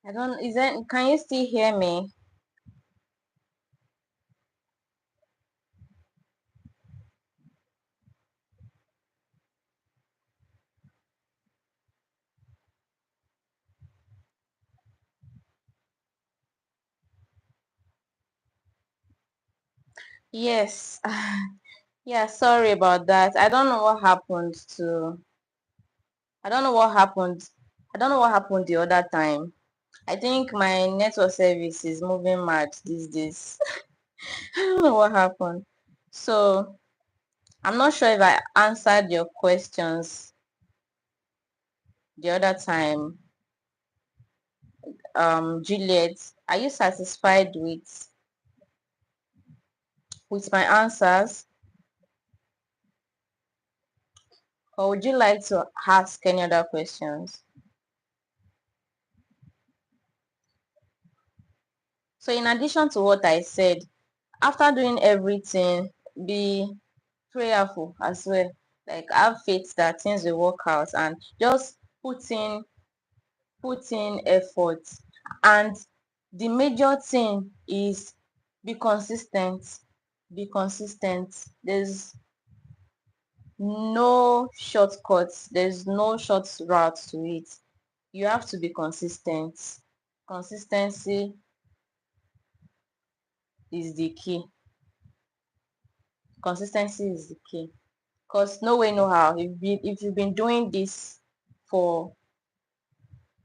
I don't, is that, can you still hear me? Yes. Yeah, sorry about that. I don't know what happened to, I don't know what happened. I don't know what happened the other time. I think my network service is moving mad these days. I don't know what happened. So I'm not sure if I answered your questions the other time. Juliet, are you satisfied with my answers, or would you like to ask any other questions? So in addition to what I said, after doing everything, be prayerful as well. Like have faith that things will work out, and just put in effort. And the major thing is be consistent. Be consistent. There's no shortcuts. There's no short route to it. You have to be consistent. Consistency is the key. Consistency is the key. Because no way, no how. If you've been doing this for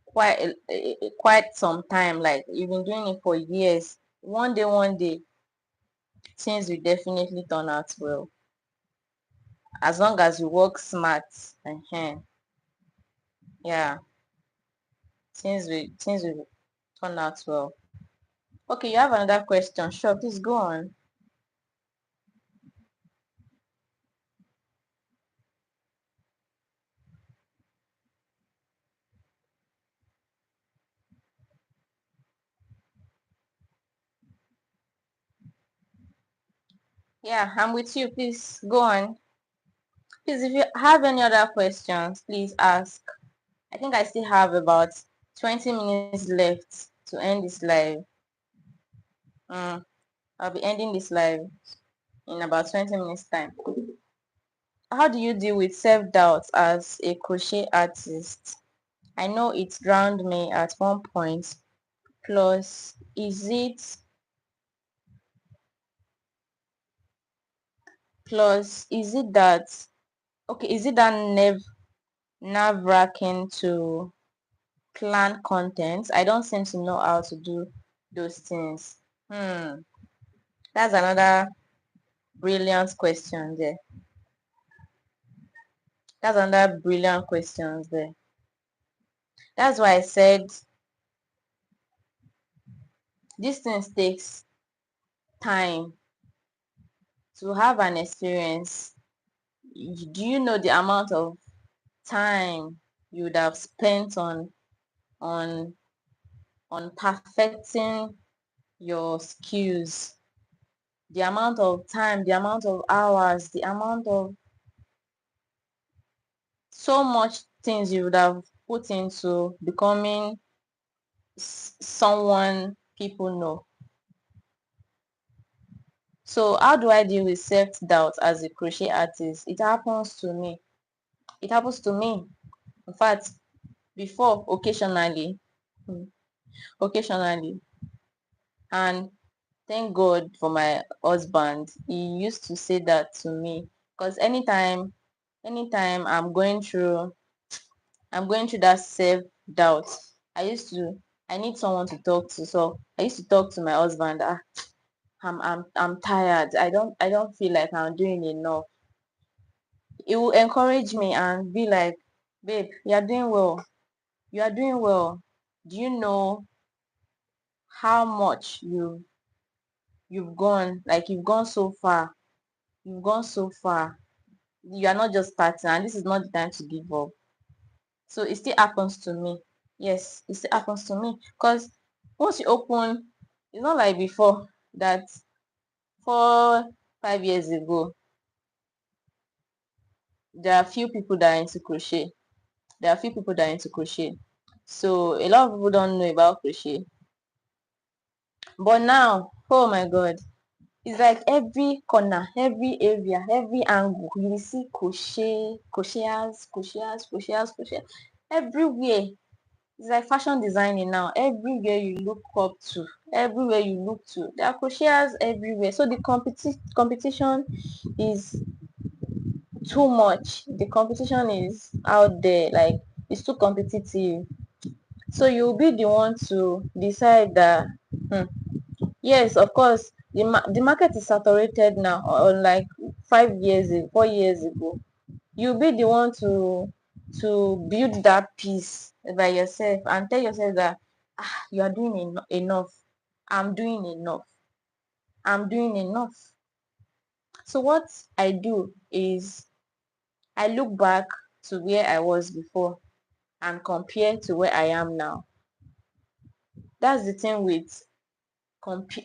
quite some time, like you've been doing it for years, one day, things will definitely turn out well. As long as you work smart, yeah, things will turn out well. Okay, you have another question. Sure, please go on. Yeah, I'm with you. Please go on. Please, if you have any other questions, please ask. I think I still have about 20 minutes left to end this live. I'll be ending this live in about 20 minutes time. How do you deal with self-doubt as a crochet artist? I know it drowned me at one point. Plus, is it that, okay, is it that nerve-wracking to plan content? I don't seem to know how to do those things. That's another brilliant question there. That's another brilliant question there. That's why I said these things takes time to have an experience. Do you know the amount of time you would have spent on perfecting your skills? The amount of time, the amount of hours, the amount of so much things you would have put into becoming someone people know. So how do I deal with self-doubt as a crochet artist? It happens to me. It happens to me. In fact, before, hmm, occasionally, and thank God for my husband. He used to say that to me, because anytime I'm going through that self-doubt, I need someone to talk to. So I used to talk to my husband. I'm tired. I don't feel like I'm doing enough. It will encourage me and be like, babe, you are doing well. You are doing well. Do you know how much you've gone? Like you've gone so far. You've gone so far. You are not just starting, and this is not the time to give up. So it still happens to me. Yes, it still happens to me. Because once you open, it's not like before that 4 5 years ago, there are few people that are into crochet. There are few people that are into crochet. So a lot of people don't know about crochet. But now, oh my god, it's like every corner, every area, every angle, you will see crochet everywhere. It's like fashion designing now. Everywhere you look up to, everywhere you look to, there are crocheters everywhere. So the competition is too much. The competition is out there, like it's too competitive. So you'll be the one to decide that, hmm, yes, of course, the market is saturated now, unlike 5 years, 4 years ago. You'll be the one to build that piece by yourself and tell yourself that, you are doing enough. I'm doing enough. I'm doing enough. So what I do is I look back to where I was before and compare to where I am now. That's the thing with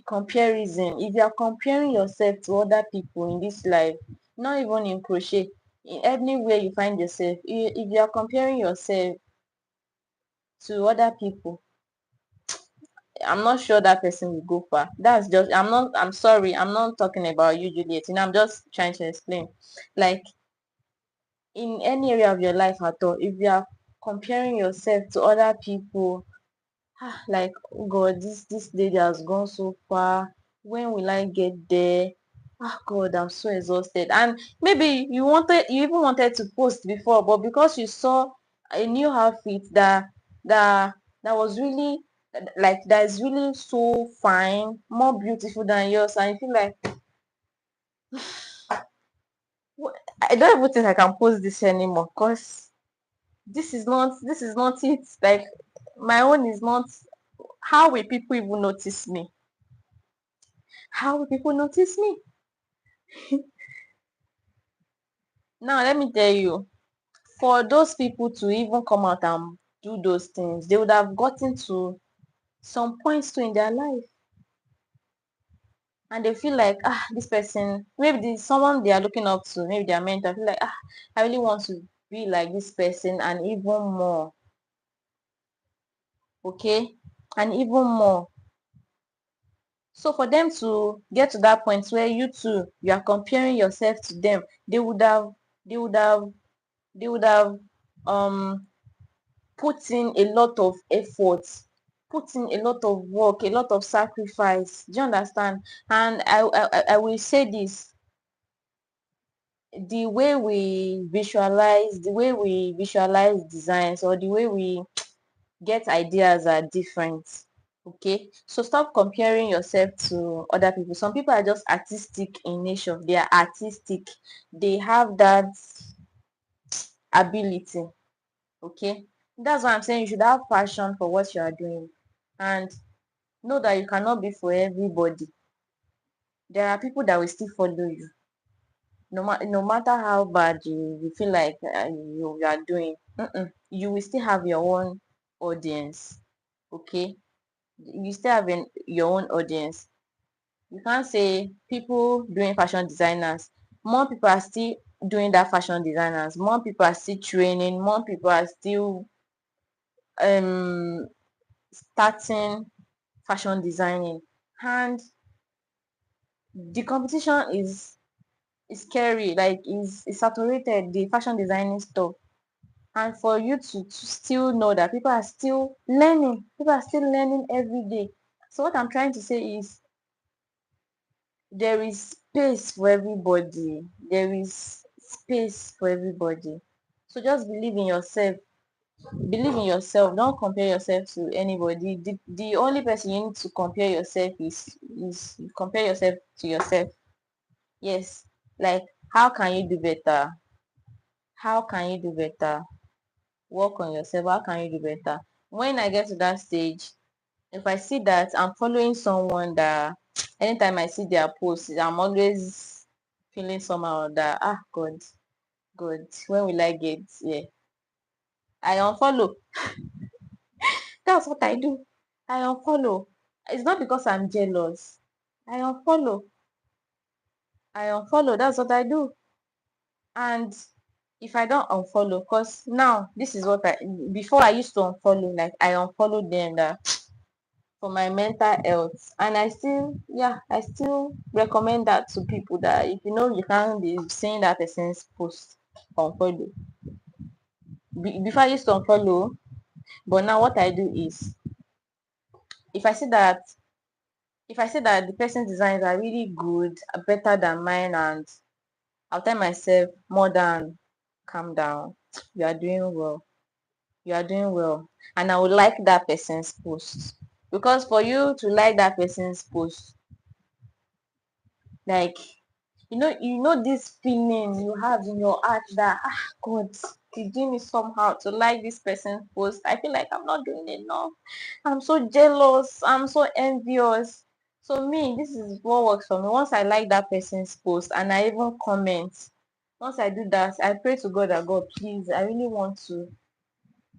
comparison. If you are comparing yourself to other people in this life, not even in crochet, in anywhere you find yourself, if you are comparing yourself to other people, I'm not sure that person will go far. That's just, I'm sorry, I'm not talking about you, Juliet. I'm just trying to explain. Like, in any area of your life at all, if you are comparing yourself to other people, like, oh god, this lady has gone so far, when will I get there? God, I'm so exhausted. And maybe you even wanted to post before, but because you saw a new outfit that that was really, like, that is really so fine, more beautiful than yours, and you feel like, I don't even think I can post this anymore, because this is not it. Like, my own is not. How will people even notice me? How will people notice me? Now let me tell you, for those people to even come out and do those things, they would have gotten to some points too in their life, and they feel like, this person, maybe this someone they are looking up to, maybe their mentor, feel like, I really want to be like this person and even more. Okay, and even more. So for them to get to that point where you are comparing yourself to them, they would have they would have they would have um put in a lot of effort, put in a lot of work, a lot of sacrifice. Do you understand? And I will say this: the way we visualize designs, or the way we get ideas are different. Okay, so stop comparing yourself to other people. Some people are just artistic in nature. They are artistic. They have that ability. Okay, that's why I'm saying you should have passion for what you are doing, and know that you cannot be for everybody. There are people that will still follow you, no matter how bad you feel like, you are doing. You will still have your own audience. Okay, you still have your own audience. You can't say people doing fashion designers, more people are still doing that fashion designers, more people are still training, more people are still um starting fashion designing, and the competition is scary, like is saturated, the fashion designing stuff. And for you to still know that people are still learning every day. So what I'm trying to say is, there is space for everybody. There is space for everybody. So just believe in yourself. Believe in yourself. Don't compare yourself to anybody. The only person you need to compare yourself is you compare yourself to yourself. Yes. Like, how can you do better? How can you do better? Work on yourself. How can you do better? When I get to that stage, if I see that I'm following someone that anytime I see their posts, I'm always feeling somehow that, God, when will I get here? I unfollow. That's what I do. I unfollow. It's not because I'm jealous. I unfollow. I unfollow. That's what I do. And if I don't unfollow, because now this is what I before I used to unfollow, like I unfollowed them that for my mental health, and I still recommend that to people that if you know you can't be seeing that person's post, unfollow. Before I used to unfollow, but now what I do is if I see that the person's designs are really good, better than mine, and I'll tell myself more than calm down, you are doing well, you are doing well, and I would like that person's post, because for you to like that person's post, like you know this feeling you have in your heart that God is doing me somehow to like this person's post. I feel like I'm not doing enough. I'm so jealous. I'm so envious. So me, this is what works for me. Once I like that person's post and I even comment, once I do that, I pray to God that God, please, I really want to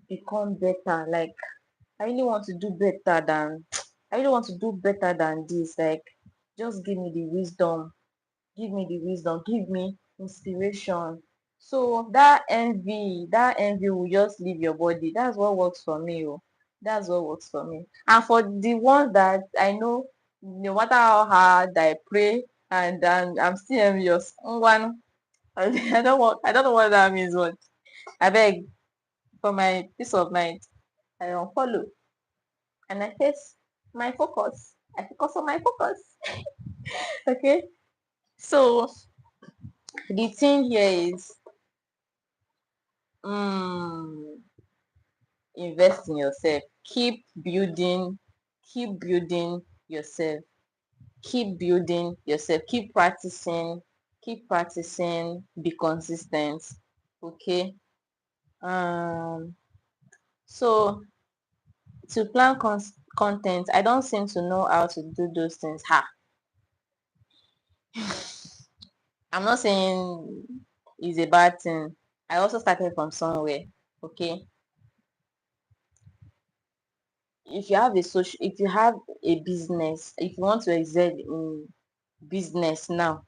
become better. Like I really want to do better than I really want to do better than this. Like just give me the wisdom, give me inspiration. So that envy will just leave your body. That's what works for me. Oh. That's what works for me. And for the ones that I know, no matter how hard I pray and I'm still envious. One, I don't know what that means. What I beg for my peace of mind, I unfollow and I face my focus. I focus on my focus. Okay. So the thing here is mm, invest in yourself. Keep building yourself. Keep building yourself. Keep practicing. Be consistent. Okay. um so to plan content, I don't seem to know how to do those things. I'm not saying it's a bad thing. I also started from somewhere. Okay. If you have a business, if you want to excel in business now,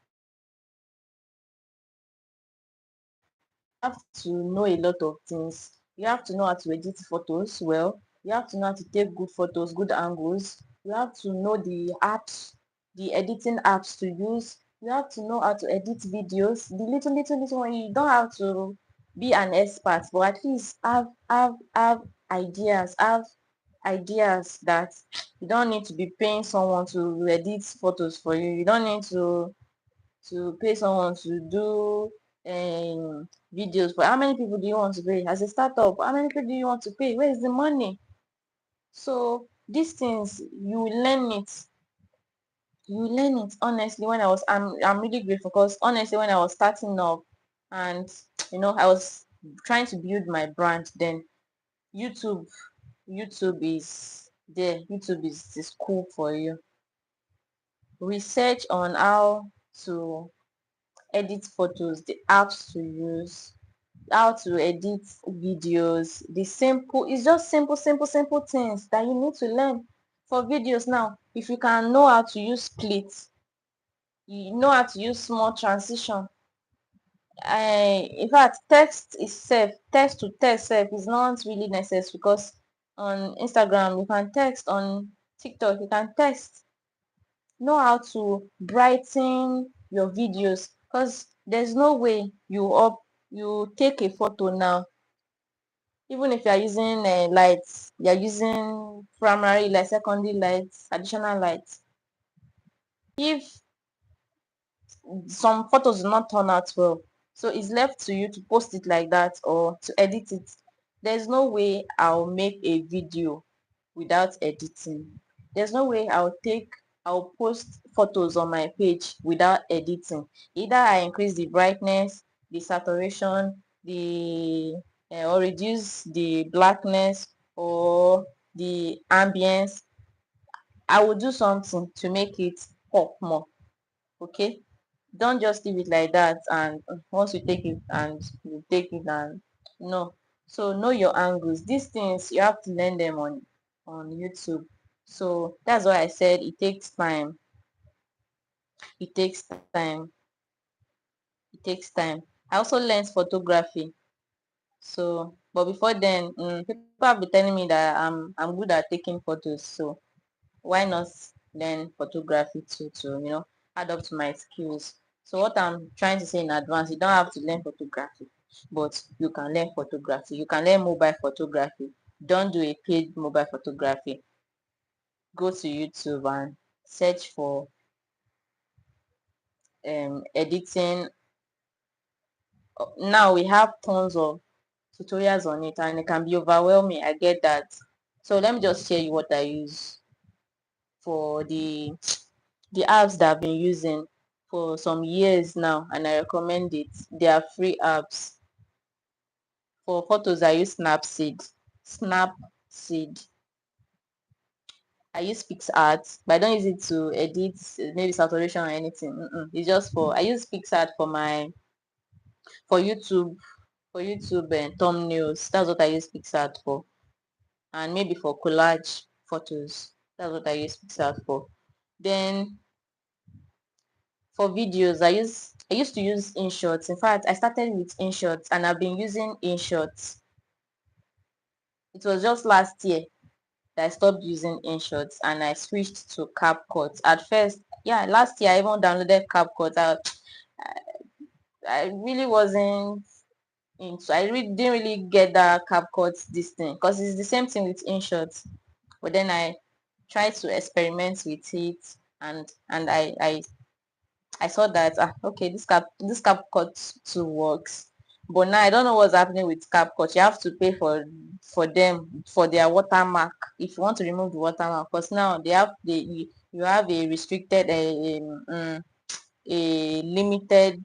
you have to know a lot of things. You have to know how to edit photos well. You have to know how to take good photos, good angles. You have to know the apps, the editing apps to use. You have to know how to edit videos. The little one. You don't have to be an expert, but at least have ideas. Have ideas that you don't need to be paying someone to edit photos for you. You don't need to pay someone to do videos. For how many people do you want to pay as a startup? How many people do you want to pay? Where is the money? So these things you learn it honestly. When I'm really grateful, because honestly when I was starting up and I was trying to build my brand, then youtube youtube is there. Youtube is cool for you. Research on how to edit photos, the apps to use, how to edit videos. The simple It's just simple things that you need to learn for videos. Now if you can know how to use split, you know how to use small transition. In fact, text to text self is not really necessary, because on Instagram you can text, on TikTok you can text. Know how to brighten your videos, because there's no way you take a photo now, even if you are using lights, you are using primary light, secondary lights, additional lights. If some photos do not turn out well, so it's left to you to post it like that or to edit it. There's no way I'll make a video without editing. There's no way I'll post photos on my page without editing. Either I increase the brightness, the saturation, the or reduce the blackness or the ambience. I will do something to make it pop more. Okay. Don't just leave it like that, and once you take it and you take it and no. So know your angles. These things you have to learn them on YouTube. So that's why I said it takes time. It takes time. It takes time. I also learned photography. So, but before then, people have been telling me that I'm good at taking photos. So why not learn photography too to add up to my skills. So what I'm trying to say in advance, you don't have to learn photography, but you can learn photography. You can learn mobile photography. Don't do a paid mobile photography. Go to YouTube and search for editing. Now we have tons of tutorials on it and it can be overwhelming. I get that. So let me just share you what I use for the apps that I've been using for some years now, and I recommend it. They are free apps. For photos, I use Snapseed. I use PixArt, but I don't use it to edit maybe saturation or anything. It's just for I use PixArt for my for YouTube and thumbnails. That's what I use PixArt for, and maybe for collage photos. That's what I use PixArt for. Then for videos, I used to use InShots. In fact, I started with InShots and I've been using InShots. It was just last year that I stopped using InShots and I switched to CapCut. At first, yeah, last year I even downloaded CapCut. I really wasn't into. I really didn't really get that CapCut this thing because it's the same thing with InShots. But then I tried to experiment with it and I saw that okay, this CapCut too works. But now I don't know what's happening with CapCut. You have to pay for them for their watermark if you want to remove the watermark. Because now you have a restricted a limited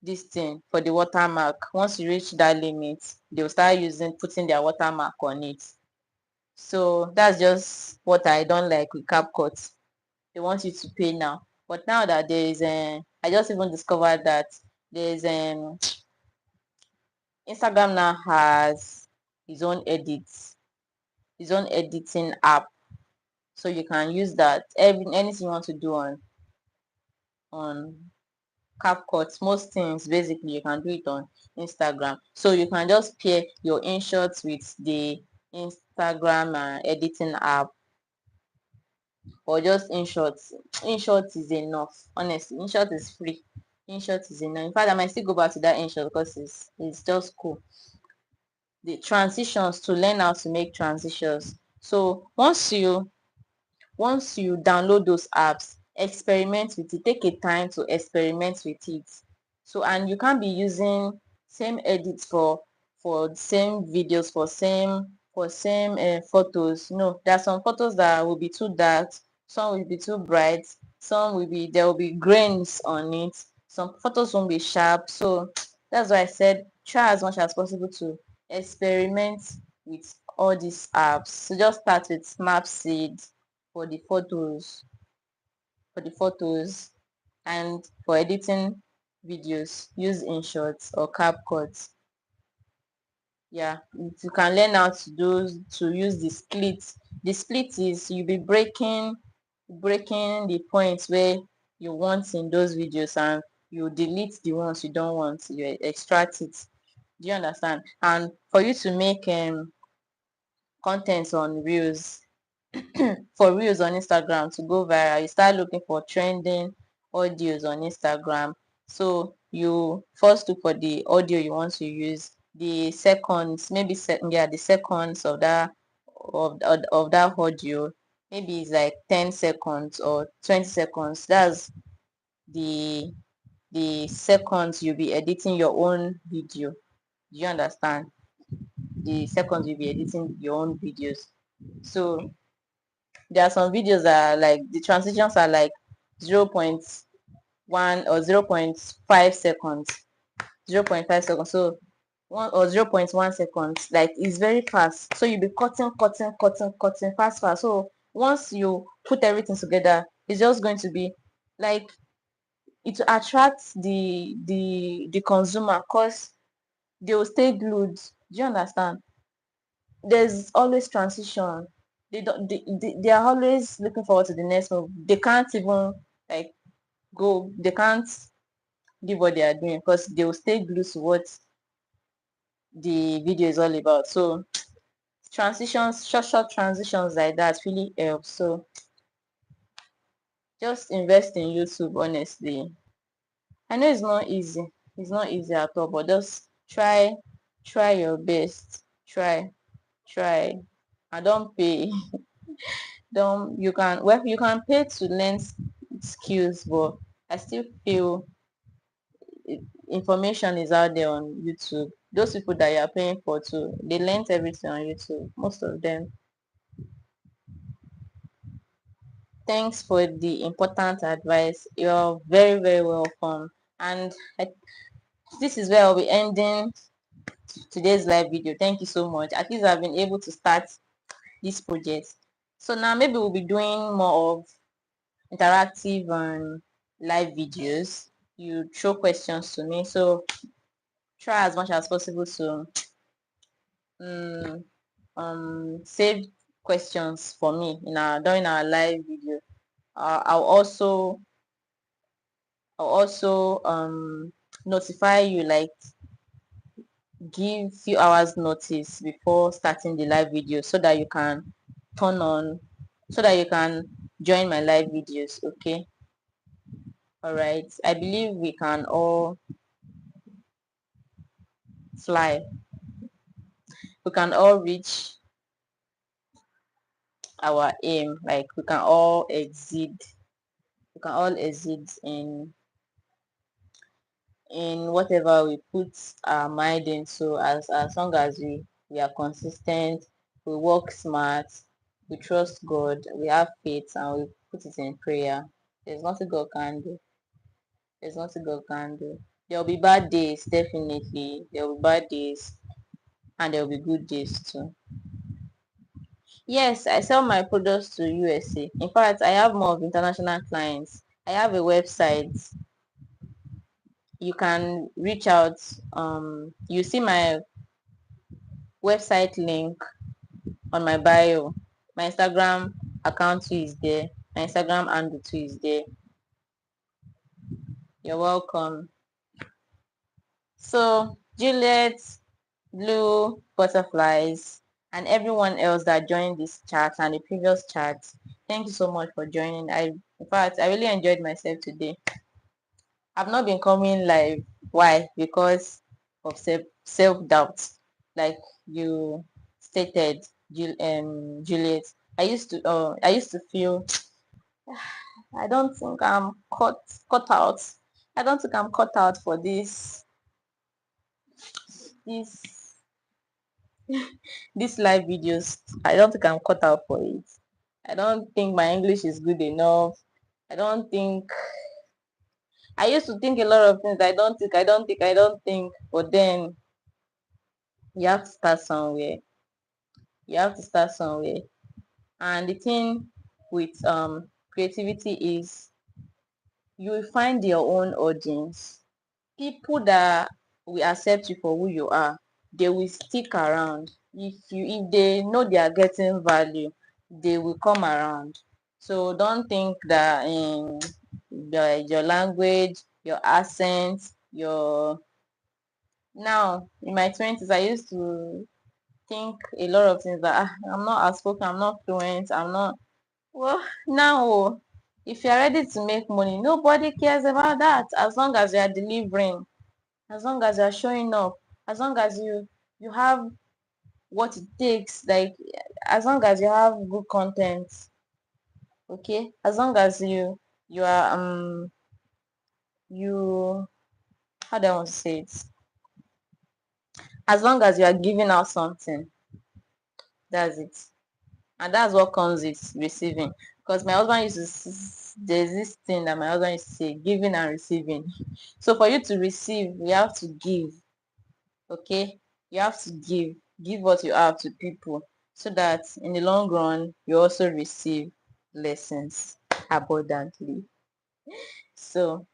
this thing for the watermark. Once you reach that limit, they'll start putting their watermark on it. So that's just what I don't like with CapCut. They want you to pay now. But now that there is I just even discovered that there's Instagram now has its own edits, its own editing app. So you can use that. Anything you want to do on CapCut, most things basically you can do it on Instagram. So you can just pair your InShots with the Instagram editing app, or just InShots. InShots is enough. Honestly, InShot is free. InShot is enough. In fact, I might still go back to that InShot because it's just cool. The transitions, to learn how to make transitions. So once you download those apps, experiment with it. Take a time to experiment with it. So, and you can't be using same edits for same videos, for same photos. No, there are some photos that will be too dark, some will be too bright, there will be grains on it, some photos won't be sharp. So that's why I said try as much as possible to experiment with all these apps. So just start with Snapseed for the photos and for editing videos, use InShots or CapCut. Yeah, you can learn how to use the split. The split is you'll be breaking the points where you want in those videos, and you delete the ones you don't want, you extract it. Do you understand? And for you to make contents on reels, for reels on Instagram to go viral, you start looking for trending audios on Instagram. So you first look for the audio you want to use, the seconds, maybe the seconds of that audio. Maybe it's like 10 seconds or 20 seconds. That's the the seconds you'll be editing your own video. Do you understand? The seconds you'll be editing your own videos. So there are some videos that are like the transitions are like 0.1 or 0.5 seconds, 0.5 seconds. So 0.1 seconds, like it's very fast. So you'll be cutting fast. So once you put everything together, it's just going to be like it attracts the consumer because they will stay glued. Do you understand? There's always transition. They are always looking forward to the next move. They can't even like go, they can't leave what they are doing, because they will stay glued to what the video is all about. So transitions, short transitions like that really help. So just invest in YouTube, honestly. I know it's not easy. It's not easy at all, but just try your best. Try. I don't pay. Don't you can well you can pay to learn skills, but I still feel information is out there on YouTube. Those people that you are paying for too, they learned everything on YouTube, most of them. Thanks for the important advice. You're very, very welcome. And this is where I'll be ending today's live video. Thank you so much. At least I've been able to start this project. So now maybe we'll be doing more of interactive and live videos. You throw questions to me. So try as much as possible to save questions for me in our during our live video. I'll also notify you, like give few hours notice before starting the live video, so that you can turn on so that you can join my live videos. Okay, all right, I believe we can all fly. We can all reach our aim. Like we can all exceed in whatever we put our mind in. So as long as we are consistent, we work smart, we trust God, we have faith, and we put it in prayer, there's nothing God can do. There's nothing God can do. There will be bad days, definitely. There will be bad days, and there will be good days too. Yes, I sell my products to USA. In fact, I have more of international clients. I have a website. You can reach out. You see my website link on my bio. My Instagram account too is there. My Instagram handle too is there. You're welcome. So Juliet, Blue, Butterflies, and everyone else that joined this chat and the previous chat, thank you so much for joining. In fact, I really enjoyed myself today. I've not been coming live. Why? Because of self-doubt, like you stated, Juliet. I used to feel I don't think I'm cut out. I don't think I'm cut out for this this live videos. I don't think I'm cut out for it. I don't think my English is good enough. I don't think I used to think a lot of things. I don't think. But then you have to start somewhere. You have to start somewhere. And the thing with creativity is you will find your own audience. People that will accept you for who you are, they will stick around. If they know they are getting value, they will come around. So don't think that your language, your accent, your now in my 20s I used to think a lot of things that I'm not outspoken, I'm not fluent, I'm not. Well, now if you're ready to make money, nobody cares about that, as long as you are delivering, as long as you're showing up, as long as you have what it takes, like as long as you have good content. Okay, as long as you are you how do I want to say it, as long as you are giving out something, that's it. And that's what comes with receiving. Because my husband used to there's this thing that my husband used to say, giving and receiving. So for you to receive, you have to give. Okay, you have to give what you have to people, so that in the long run you also receive lessons abundantly. So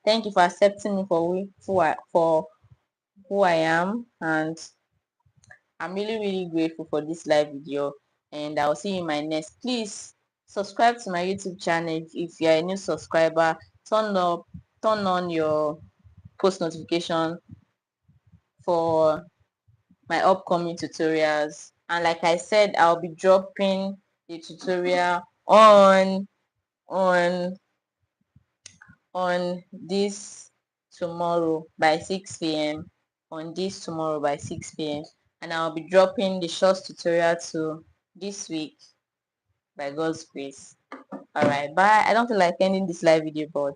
thank you for accepting me for who I am, and I'm really, really grateful for this live video, and I'll see you in my next. Please subscribe to my YouTube channel. If you're a new subscriber, turn on your post notification for my upcoming tutorials. And like I said, I'll be dropping the tutorial on on this tomorrow by 6 p.m. on this tomorrow by 6 p.m. and I'll be dropping the short tutorial to this week by God's grace. All right, bye. I don't feel like ending this live video, but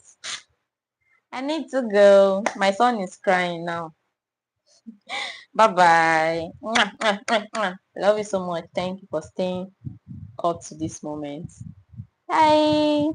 I need to go. My son is crying now. Bye bye. Love you so much. Thank you for staying up to this moment. Bye.